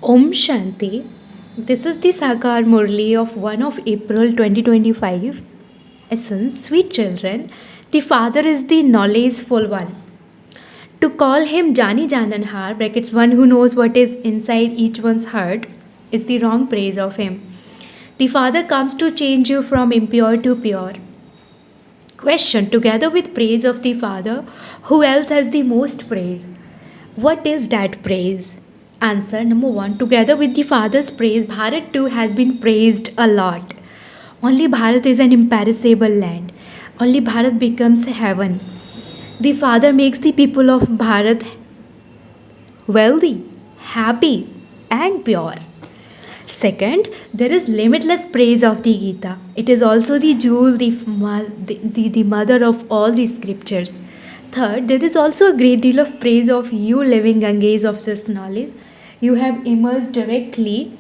Om Shanti. This is the Sakar Murli of 1 of April 2025. Essence, sweet children, the Father is the knowledgeful one. To call him Jani Jananhar, brackets one who knows what is inside each one's heart, is the wrong praise of him. The Father comes to change you from impure to pure. Question, together with praise of the Father, who else has the most praise? What is that praise? Answer number one, together with the Father's praise, Bharat too has been praised a lot. Only Bharat is an imperishable land. Only Bharat becomes heaven. The Father makes the people of Bharat wealthy, happy, and pure. Second, there is limitless praise of the Gita. It is also the jewel, the mother of all the scriptures. Third, there is also a great deal of praise of you living Ganges of this knowledge. You have emerged directly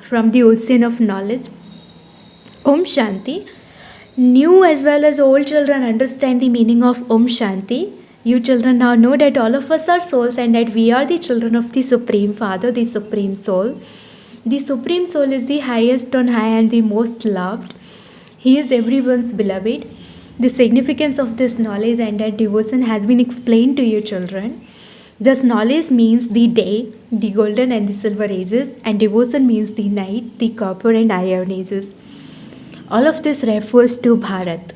from the ocean of knowledge. Om Shanti. New as well as old children understand the meaning of Om Shanti. You children now know that all of us are souls and that we are the children of the Supreme Father, the Supreme Soul. The Supreme Soul is the highest on high and the most loved. He is everyone's beloved. The significance of this knowledge and that devotion has been explained to you children. Thus knowledge means the day, the golden and the silver ages, and devotion means the night, the copper and iron ages. All of this refers to Bharat.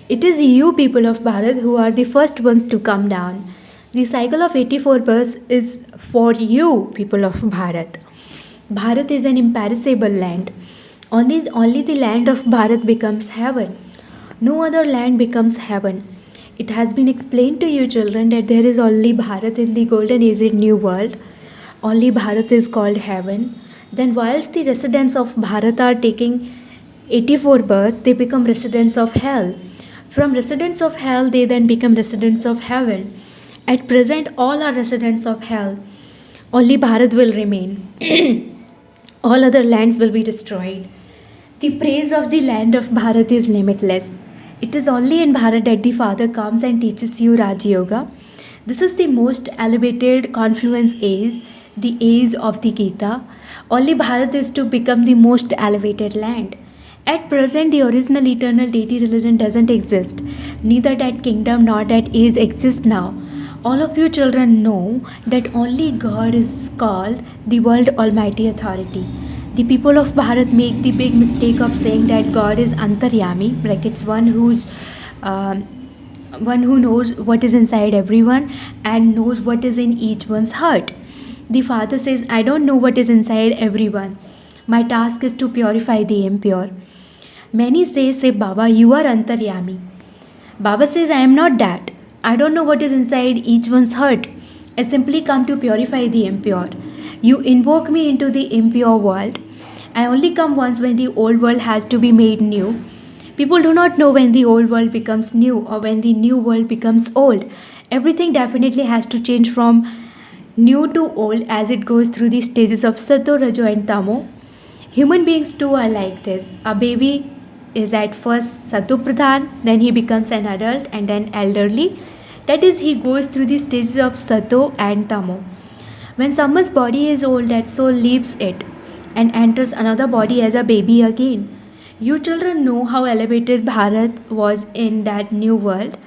It is you people of Bharat who are the first ones to come down. The cycle of 84 births is for you people of Bharat. Bharat is an imperishable land. Only the land of Bharat becomes heaven. No other land becomes heaven. It has been explained to you children that there is only Bharat in the golden age new world. Only Bharat is called heaven. Then whilst the residents of Bharat are taking 84 births, they become residents of hell. From residents of hell, they then become residents of heaven. At present, all are residents of hell. Only Bharat will remain. All other lands will be destroyed. The praise of the land of Bharat is limitless. It is only in Bharat that the Father comes and teaches you Raj Yoga. This is the most elevated confluence age, the age of the Gita. Only Bharat is to become the most elevated land. At present, the original eternal deity religion doesn't exist. Neither that kingdom nor that age exists now. All of you children know that only God is called the World Almighty Authority. The people of Bharat make the big mistake of saying that God is Antaryami, brackets one who knows what is inside everyone and knows what is in each one's heart. The Father says, I don't know what is inside everyone. My task is to purify the impure. Many say Baba, you are Antaryami. Baba says, I am not that. I don't know what is inside each one's heart. I simply come to purify the impure. You invoke me into the impure world. I only come once when the old world has to be made new. People do not know when the old world becomes new or when the new world becomes old. Everything definitely has to change from new to old as it goes through the stages of Sato, Rajo and Tamo. Human beings too are like this. A baby is at first Sato Pradhan, then he becomes an adult and then elderly. That is, he goes through the stages of Sato and Tamo. When someone's body is old, that soul leaves it and enters another body as a baby again. You children know how elevated Bharat was in that new world.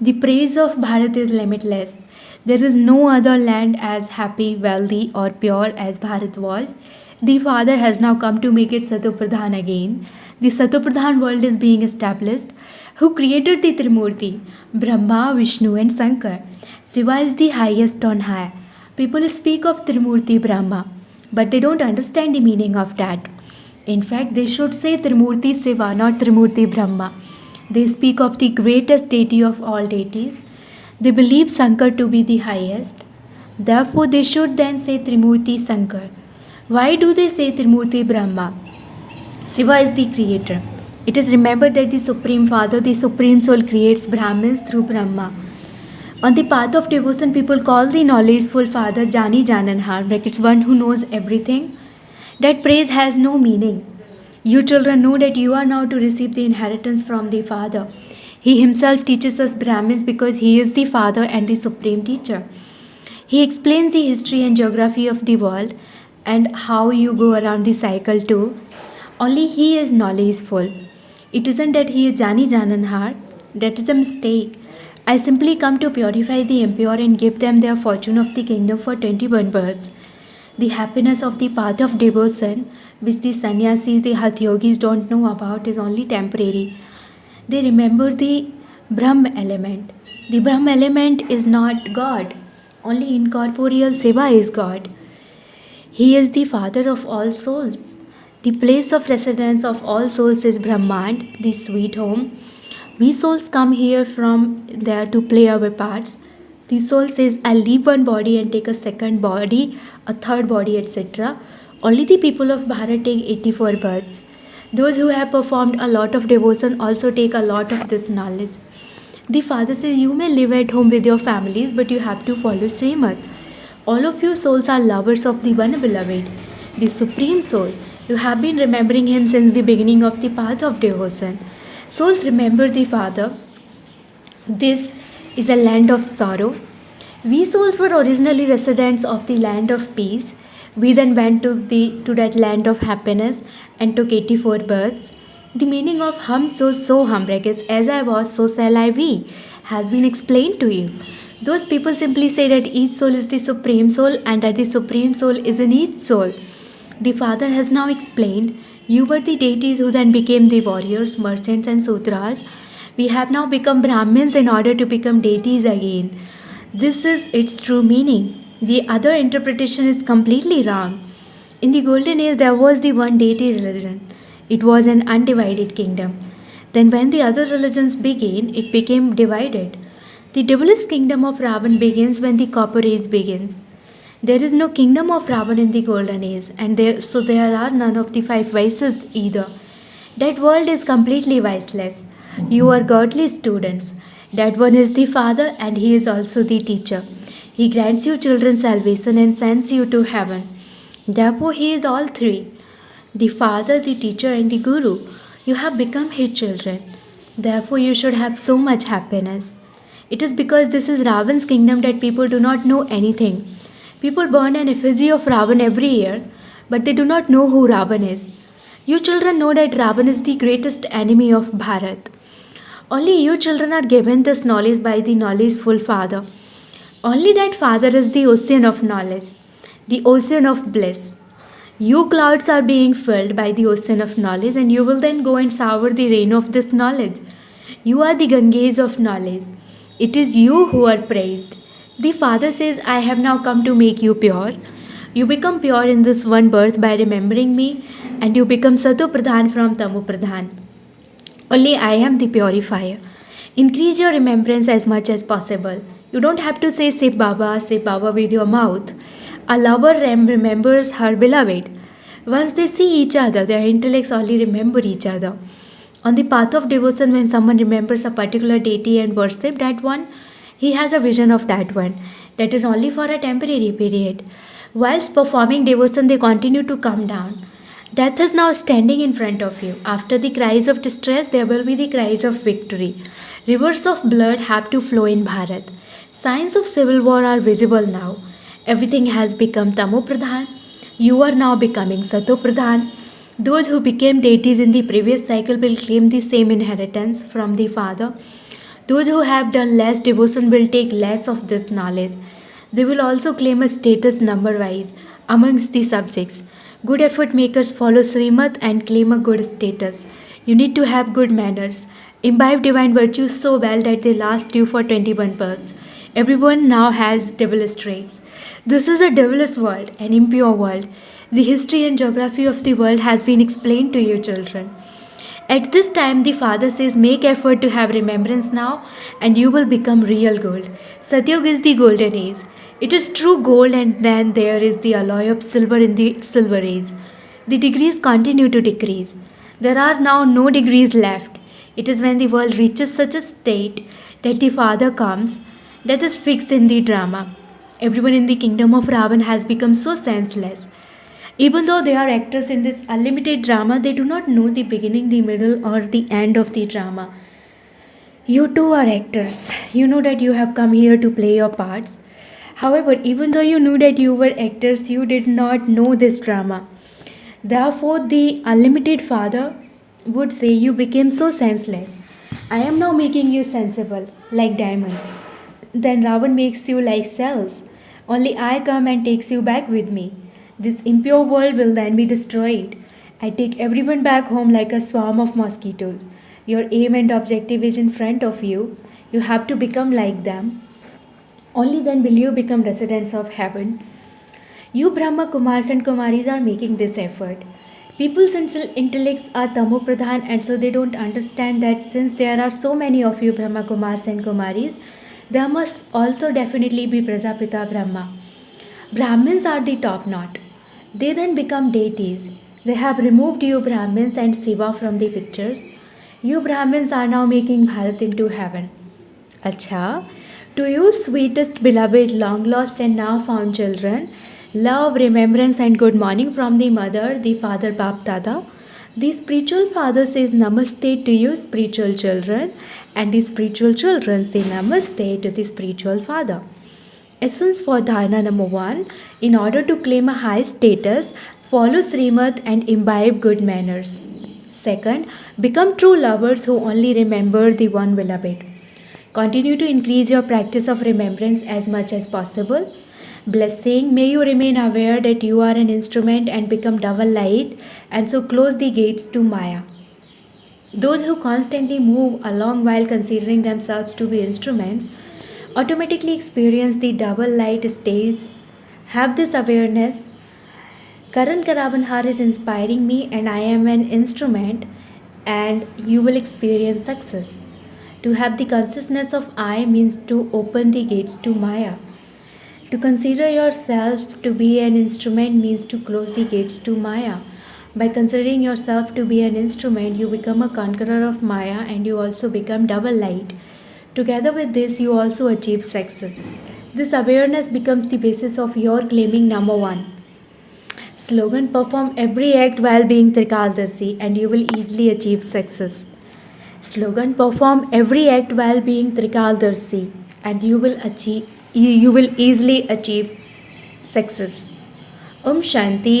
The praise of Bharat is limitless. There is no other land as happy, wealthy or pure as Bharat was. The Father has now come to make it Sato Pradhan again. The Sato Pradhan world is being established. Who created the Trimurti? Brahma, Vishnu and Shankar. Shiva is the highest on high. People speak of Trimurti Brahma, but they don't understand the meaning of that. In fact, they should say Trimurti Shiva, not Trimurti Brahma. They speak of the greatest deity of all deities. They believe Shankar to be the highest. Therefore, they should then say Trimurti Shankar. Why do they say Trimurti Brahma? Shiva is the creator. It is remembered that the Supreme Father, the Supreme Soul, creates Brahmins through Brahma. On the path of devotion, people call the knowledgeful Father Jani Jananhar, brackets one who knows everything. That praise has no meaning. You children know that you are now to receive the inheritance from the Father. He himself teaches us Brahmins because he is the Father and the Supreme Teacher. He explains the history and geography of the world and how you go around the cycle too. Only he is knowledgeful. It isn't that he is Jani Jananhar. That is a mistake. I simply come to purify the impure and give them their fortune of the kingdom for 21 births. The happiness of the path of devotion, which the sannyasis, the Hatha yogis don't know about, is only temporary. They remember the Brahm element. The Brahm element is not God. Only incorporeal Shiva is God. He is the father of all souls. The place of residence of all souls is Brahmand, the sweet home. We souls come here from there to play our parts. The soul says, I'll leave one body and take a second body, a third body, etc. Only the people of Bharat take 84 births. Those who have performed a lot of devotion also take a lot of this knowledge. The father says, you may live at home with your families, but you have to follow Srimad. All of you souls are lovers of the one beloved, the Supreme Soul. You have been remembering him since the beginning of the path of devotion. Souls remember the Father. This is a land of sorrow. We souls were originally residents of the land of peace. We then went to that land of happiness and took 84 births. The meaning of hum so hum brackets as I was so shall I be has been explained to you. Those people simply say that each soul is the supreme soul and that the supreme soul is in each soul. The Father has now explained, you were the deities who then became the warriors, merchants and sudras. We have now become Brahmins in order to become deities again. This is its true meaning. The other interpretation is completely wrong. In the golden age, there was the one deity religion. It was an undivided kingdom. Then, when the other religions began, it became divided. The devilish kingdom of Ravan begins when the copper age begins. There is no kingdom of Ravan in the golden age, and there are none of the five vices either. That world is completely viceless. You are godly students. That one is the Father, and He is also the teacher. He grants you children salvation and sends you to heaven. Therefore, He is all three, the Father, the teacher, and the Guru. You have become His children. Therefore, you should have so much happiness. It is because this is Ravan's kingdom that people do not know anything. People burn an effigy of Ravan every year, but they do not know who Ravan is. You children know that Ravan is the greatest enemy of Bharat. Only you children are given this knowledge by the knowledgeful Father. Only that Father is the ocean of knowledge, the ocean of bliss. You clouds are being filled by the ocean of knowledge, and you will then go and shower the rain of this knowledge. You are the Ganges of knowledge. It is you who are praised. The Father says, I have now come to make you pure. You become pure in this one birth by remembering me, and you become Sato Pradhan from Tamu Pradhan. Only I am the purifier. Increase your remembrance as much as possible. You don't have to say Shiv Baba with your mouth. A lover remembers her beloved. Once they see each other, their intellects only remember each other. On the path of devotion, when someone remembers a particular deity and worship that one, he has a vision of that one. That is only for a temporary period. Whilst performing devotion, they continue to come down. Death is now standing in front of you. After the cries of distress, there will be the cries of victory. Rivers of blood have to flow in Bharat. Signs of civil war are visible now. Everything has become Tamo Pradhan. You are now becoming Sato Pradhan. Those who became deities in the previous cycle will claim the same inheritance from the Father. Those who have done less devotion will take less of this knowledge. They will also claim a status number-wise amongst the subjects. Good effort makers follow Srimad and claim a good status. You need to have good manners. Imbibe divine virtues so well that they last you for 21 births. Everyone now has devilish traits. This is a devilish world, an impure world. The history and geography of the world has been explained to you, children. At this time, the Father says, make effort to have remembrance now, and you will become real gold. Satyug is the golden age. It is true gold, and then there is the alloy of silver in the silver age. The degrees continue to decrease. There are now no degrees left. It is when the world reaches such a state that the Father comes. That is fixed in the drama. Everyone in the kingdom of Ravan has become so senseless. Even though they are actors in this unlimited drama, they do not know the beginning, the middle, or the end of the drama. You too are actors. You know that you have come here to play your parts. However, even though you knew that you were actors, you did not know this drama. Therefore, the unlimited Father would say, "You became so senseless. I am now making you sensible, like diamonds. Then Ravan makes you like cells. Only I come and takes you back with me. This impure world will then be destroyed. I take everyone back home like a swarm of mosquitoes. Your aim and objective is in front of you. You have to become like them. Only then will you become residents of heaven. You Brahma Kumars and Kumaris are making this effort. People's intellects are Tamo Pradhan, and so they don't understand that since there are so many of you Brahma Kumars and Kumaris, there must also definitely be Prajapita Brahma. Brahmins are the top knot. They then become deities. They have removed you Brahmins and Shiva from the pictures. You Brahmins are now making Bharat into heaven. Acha, to you, sweetest beloved, long lost and now found children, love, remembrance, and good morning from the mother, the father, Bap Dada. The spiritual father says Namaste to you, spiritual children, and the spiritual children say Namaste to the spiritual father. Essence for dharana number 1: in order to claim a high status, follow Srimad and imbibe good manners. Second, become true lovers who only remember the one beloved. Continue to increase your practice of remembrance as much as possible. Blessing, may you remain aware that you are an instrument and become double light, and so close the gates to Maya. Those who constantly move along while considering themselves to be instruments automatically experience the double light stays. Have this awareness. Karan Karabanhar is inspiring me, and I am an instrument, and you will experience success. To have the consciousness of I means to open the gates to Maya. To consider yourself to be an instrument means to close the gates to Maya. By considering yourself to be an instrument, you become a conqueror of Maya, and you also become double light. Together with this, you also achieve success. This awareness becomes the basis of your claiming number 1. Slogan: perform every act while being Trikaldarshi, and you will easily achieve success. Slogan: perform every act while being Trikaldarshi, and you will easily achieve success. Shanti.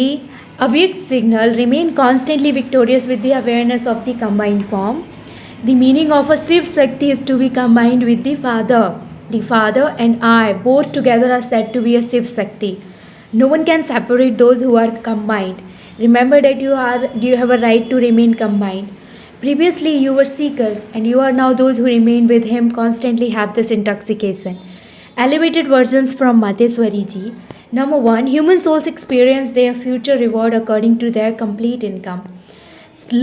Avyakt signal: remain constantly victorious with the awareness of the combined form. The meaning of a Shiv Shakti is to be combined with the Father. The Father and I both together are said to be a Shiv Shakti. No one can separate those who are combined. Remember that you have a right to remain combined. Previously you were seekers, and you are now those who remain with him constantly have this intoxication. Elevated versions from Mateswari ji. Number 1. Human souls experience their future reward according to their complete income.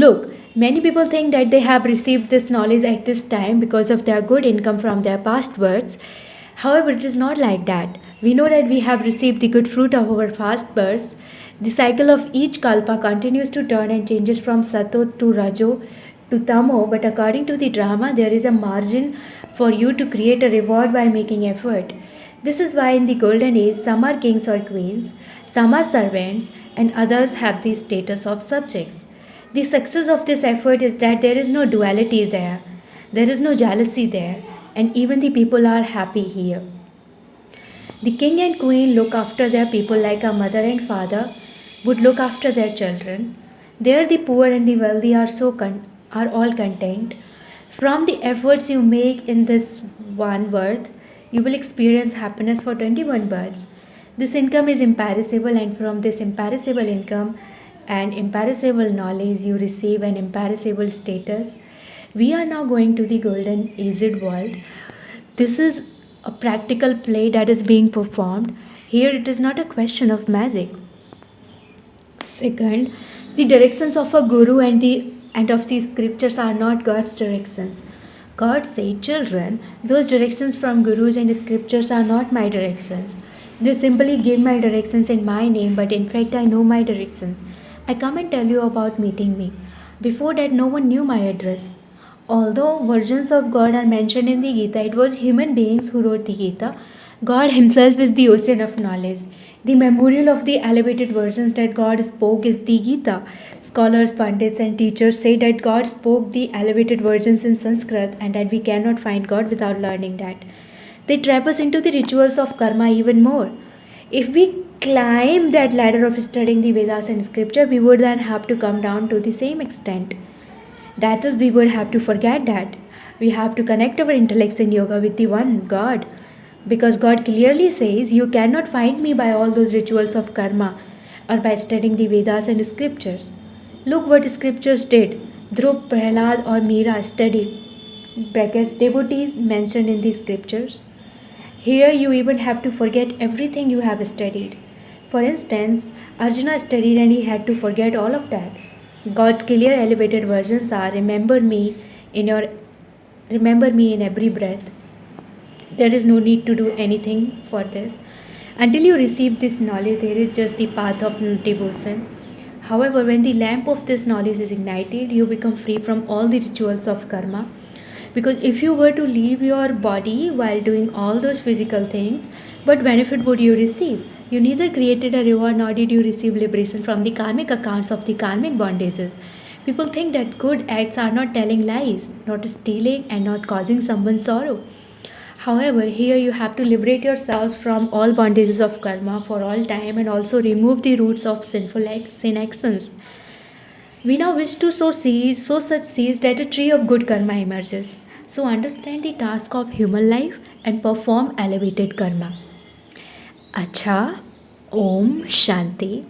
Look, many people think that they have received this knowledge at this time because of their good income from their past births. However, it is not like that. We know that we have received the good fruit of our past births. The cycle of each kalpa continues to turn and changes from sato to rajo to tamo, but according to the drama, there is a margin for you to create a reward by making effort. This is why in the golden age, some are kings or queens, some are servants, and others have the status of subjects. The success of this effort is that there is no duality there, there is no jealousy there, and even the people are happy here. The king and queen look after their people like a mother and father would look after their children. There the poor and the wealthy are all content. From the efforts you make in this one birth, you will experience happiness for 21 births. This income is imperishable, and from this imperishable income and imperishable knowledge, you receive an imperishable status. We are now going to the golden aged world. This is a practical play that is being performed. Here it is not a question of magic. Second, the directions of a guru and of the scriptures are not God's directions. God said, children, those directions from gurus and scriptures are not my directions. They simply give my directions in my name, but in fact I know my directions. I come and tell you about meeting me. Before that, no one knew my address. Although versions of God are mentioned in the Gita, it was human beings who wrote the Gita. God himself is the ocean of knowledge. The memorial of the elevated versions that God spoke is the Gita. Scholars, pundits, and teachers say that God spoke the elevated versions in Sanskrit and that we cannot find God without learning that. They trap us into the rituals of karma even more. If we climb that ladder of studying the Vedas and scripture, we would then have to come down to the same extent. That is, we would have to forget that. We have to connect our intellects in yoga with the one God. Because God clearly says, you cannot find me by all those rituals of karma or by studying the Vedas and scriptures. Look what scriptures did. Dhruv, Prahlad, or Meera studied. Brackets, devotees mentioned in the scriptures. Here you even have to forget everything you have studied. For instance, Arjuna studied and he had to forget all of that. God's clear elevated versions are in your remember me in every breath. There is no need to do anything for this. Until you receive this knowledge, there is just the path of devotion. However, when the lamp of this knowledge is ignited, you become free from all the rituals of karma. Because if you were to leave your body while doing all those physical things, what benefit would you receive? You neither created a reward nor did you receive liberation from the karmic accounts of the karmic bondages. People think that good acts are not telling lies, not stealing, and not causing someone sorrow. However, here you have to liberate yourselves from all bondages of karma for all time and also remove the roots of sin actions. We now wish to sow such seeds that a tree of good karma emerges. So understand the task of human life and perform elevated karma. Acha, Om Shanti.